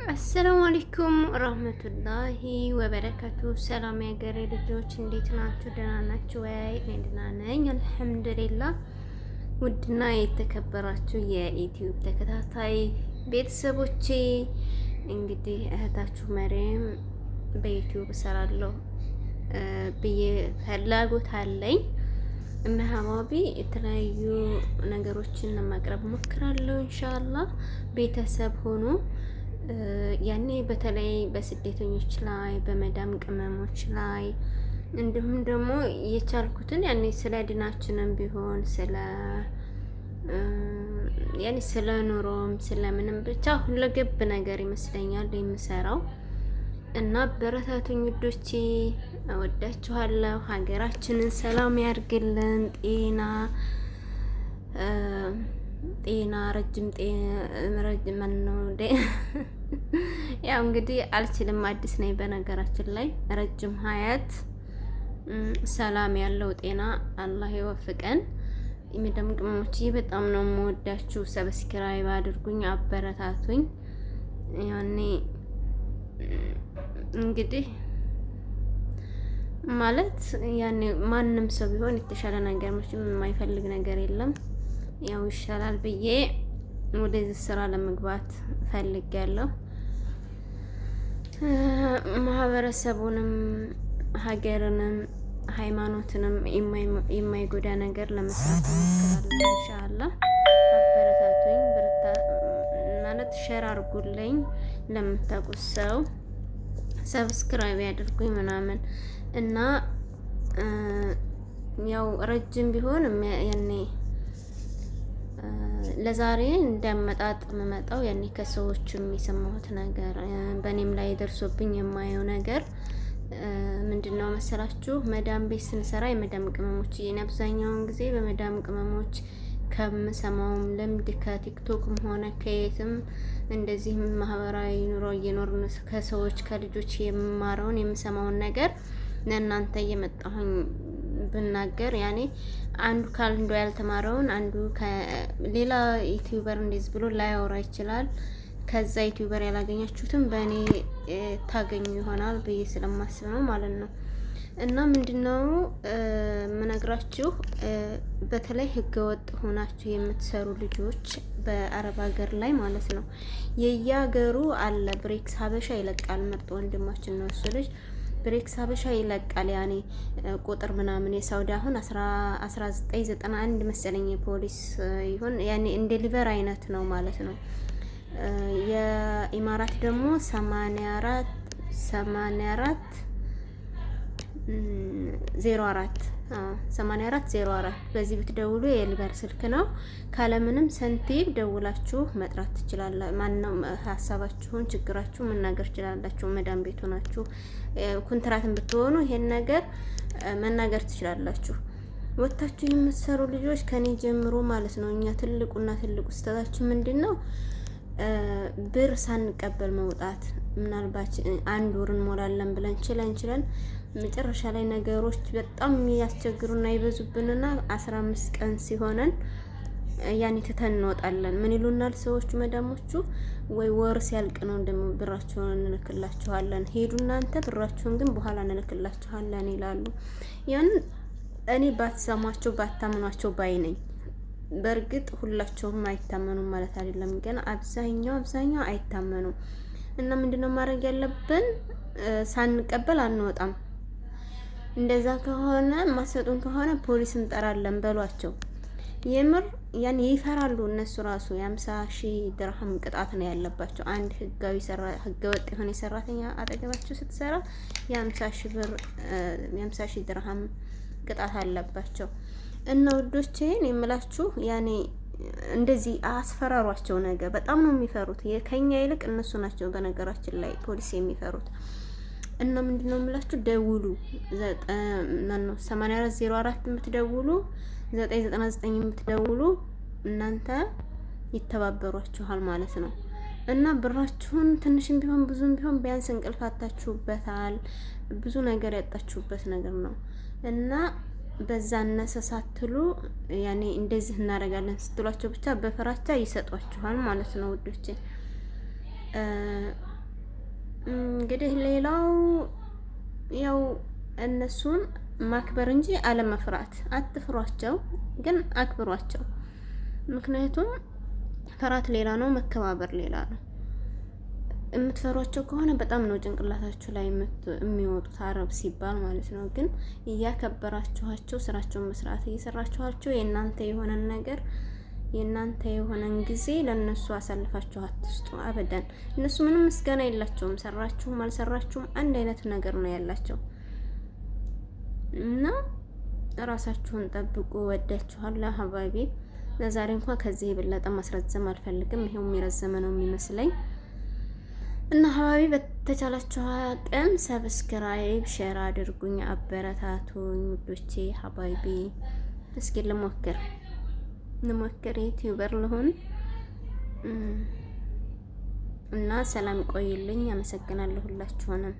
አሰላሙ አለይኩም ወራህመቱላሂ ወበረካቱ። ሰላም ያገሬ ልጆች እንዴት ናችሁ? ደህና ናችሁ ወይ? እኔ ደህና ነኝ አልሐምዱሊላህ። ውድና የተከበራችሁ የዩቲዩብ ተከታታይ ቤተሰቦቼ እንግዲህ እህታችሁ መሪም በዩቲዩብ እሰራለሁ ብዬ ፍላጎት አለኝ እና ሀባቢ የተለያዩ ነገሮችን ለማቅረብ ሞክራለሁ። ኢንሻአላህ ቤተሰብ ሆኖ ያኔ በተለይ በስደተኞች ላይ በመዳም ቅመሞች ላይ እንዲሁም ደግሞ የቻልኩትን ያኔ ስለ ድናችንም ቢሆን ስለ ኑሮም ስለምንም ብቻ ሁለገብ ነገር ይመስለኛል የምሰራው እና በረታቱኝ ውዶቼ፣ እወዳችኋለሁ። ሀገራችንን ሰላም ያርግልን፣ ጤና ረጅም ነው። ያው እንግዲህ አልችልም፣ አዲስ ነኝ በነገራችን ላይ። ረጅም ሀያት ሰላም ያለው ጤና አላህ ይወፍቀን። የመዳም ቅመሞች በጣም ነው የምወዳችሁ። ሰብስክራይብ አድርጉኝ፣ አበረታቱኝ። ያኔ እንግዲህ ማለት ያኔ ማንም ሰው ቢሆን የተሻለ ነገር መቼም የማይፈልግ ነገር የለም። ያው ይሻላል ብዬ ወደዚህ ስራ ለመግባት ፈልጌያለሁ። ማህበረሰቡንም ሀገርንም ሃይማኖትንም የማይጎዳ ነገር ለመስራት እሞክራለሁ። ኢንሻአላህ አበረታቱኝ፣ ማለት ሼር አድርጉልኝ፣ ለምታውቁት ሰው ሰብስክራይብ ያድርጉኝ ምናምን እና ያው ረጅም ቢሆን ያኔ ለዛሬ እንዳመጣጥ የምመጣው ያኔ ከሰዎችም የሰማሁት ነገር በእኔም ላይ ደርሶብኝ የማየው ነገር ምንድነው መሰላችሁ? መዳም ቤት ስንሰራ የመዳም ቅመሞች አብዛኛውን ጊዜ በመዳም ቅመሞች ከምሰማውም ልምድ ከቲክቶክም ሆነ ከየትም እንደዚህ ማህበራዊ ኑሮ እየኖርን ከሰዎች ከልጆች የምማረውን የምሰማውን ነገር ለእናንተ እየመጣሁኝ ብናገር ያኔ አንዱ ካልንዶ ያልተማረውን አንዱ ከሌላ ዩቲዩበር እንደዚህ ብሎ ላያወራ ይችላል። ከዛ ዩቲዩበር ያላገኛችሁትም በእኔ ታገኙ ይሆናል ብዬ ስለማስብ ነው ማለት ነው። እና ምንድነው ምነግራችሁ፣ በተለይ ህገወጥ ሆናችሁ የምትሰሩ ልጆች በአረብ ሀገር ላይ ማለት ነው። የየሀገሩ አለ ብሬክስ ሀበሻ ይለቃል። ምርጥ ወንድማችን ነው እሱ ልጅ ብሬክስ ሀበሻ ይለቃል። ያኔ ቁጥር ምናምን የሳውዲ አሁን 1991 መሰለኝ የፖሊስ ይሁን ያኔ እንደ ሊቨር አይነት ነው ማለት ነው። የኢማራት ደግሞ 8404 በዚህ ብትደውሉ የሊቨር ስልክ ነው። ካለምንም ሰንቲም ደውላችሁ መጥራት ትችላላችሁ። ማንኛውም ሀሳባችሁን ችግራችሁን መናገር ትችላላችሁ። መዳም ቤቱ ናችሁ ኮንትራትን ብትሆኑ ይሄን ነገር መናገር ትችላላችሁ። ወጣችሁ የምትሰሩ ልጆች ከኔ ጀምሮ ማለት ነው። እኛ ትልቁ ስህተታችን ምንድነው? ብር ሳንቀበል መውጣት። ምናልባት አንድ ወር እንሞላለን ብለን ችለን መጨረሻ ላይ ነገሮች በጣም ያስቸግሩና ይበዙብንና 15 ቀን ሲሆነን ያኔ ትተን እንወጣለን። ምን ይሉናል ሰዎቹ መዳሞቹ? ወይ ወር ሲያልቅ ነው እንደም ብራችሁን እንልክላችኋለን፣ ሄዱ እናንተ ብራችሁን ግን በኋላ እንልክላችኋለን ይላሉ። ያን እኔ ባትሰማቸው ባታምኗቸው ባይ ነኝ። በእርግጥ ሁላቸውም አይታመኑም ማለት አይደለም፣ ግን አብዛኛው አይታመኑም። እና ምንድነው ማድረግ ያለብን? ሳንቀበል አንወጣም። እንደዛ ከሆነ ማሰጡን ከሆነ ፖሊስ እንጠራለን በሏቸው። የምር ያን ይፈራሉ እነሱ ራሱ። የ50,000 ድርሃም ቅጣት ነው ያለባቸው። አንድ ህገወጥ የሆነ ሰራተኛ አጠገባቸው ስትሰራ የ50,000 ድርሃም ቅጣት አለባቸው። እና ውዶቼ የምላችሁ ያኔ እንደዚህ አስፈራሯቸው። ነገር በጣም ነው የሚፈሩት። ከኛ ይልቅ እነሱ ናቸው በነገራችን ላይ ፖሊስ የሚፈሩት። እና ምንድነው የምላችሁ? ደውሉ 8404 የምትደውሉ 999 የምትደውሉ እናንተ ይተባበሯችኋል ማለት ነው። እና ብራችሁን ትንሽም ቢሆን ብዙም ቢሆን ቢያንስ እንቅልፋታችሁበታል። ብዙ ነገር ያጣችሁበት ነገር ነው እና በዛ እነሰሳትሉ ያኔ እንደዚህ እናደርጋለን ስትሏቸው ብቻ በፍራቻ ይሰጧችኋል ማለት ነው ውዶቼ። እንግዲህ ሌላው ያው እነሱን ማክበር እንጂ አለመፍራት። አትፍሯቸው፣ ግን አክብሯቸው። ምክንያቱም ፍርሃት ሌላ ነው፣ መከባበር ሌላ ነው። የምትፈሯቸው ከሆነ በጣም ነው ጭንቅላታችሁ ላይ የሚወጡት አረብ ሲባል ማለት ነው። ግን እያከበራችኋቸው ስራቸውን መስራት እየሰራችኋቸው የእናንተ የሆነን ነገር የእናንተ የሆነን ጊዜ ለነሱ አሳልፋችሁ አትስጡ አበደን። እነሱ ምንም ምስጋና የላቸውም። ሰራችሁም አልሰራችሁም አንድ አይነት ነገር ነው ያላቸው እና ራሳችሁን ጠብቁ። ወዳችኋለሁ ሀባቢ። ለዛሬ እንኳን ከዚህ የበለጠ ማስረዘም አልፈልግም። ይሄው የሚረዘመ ነው የሚመስለኝ እና ሀባቢ በተቻላችሁ አቅም ሰብስክራይብ ሼር አድርጉኝ፣ አበረታቱኝ ውዶቼ ሀባቢ። እስኪ ልሞክር ዩቲዩበር ልሆን እና ሰላም ቆይልኝ። አመሰግናለሁ ሁላችሁንም።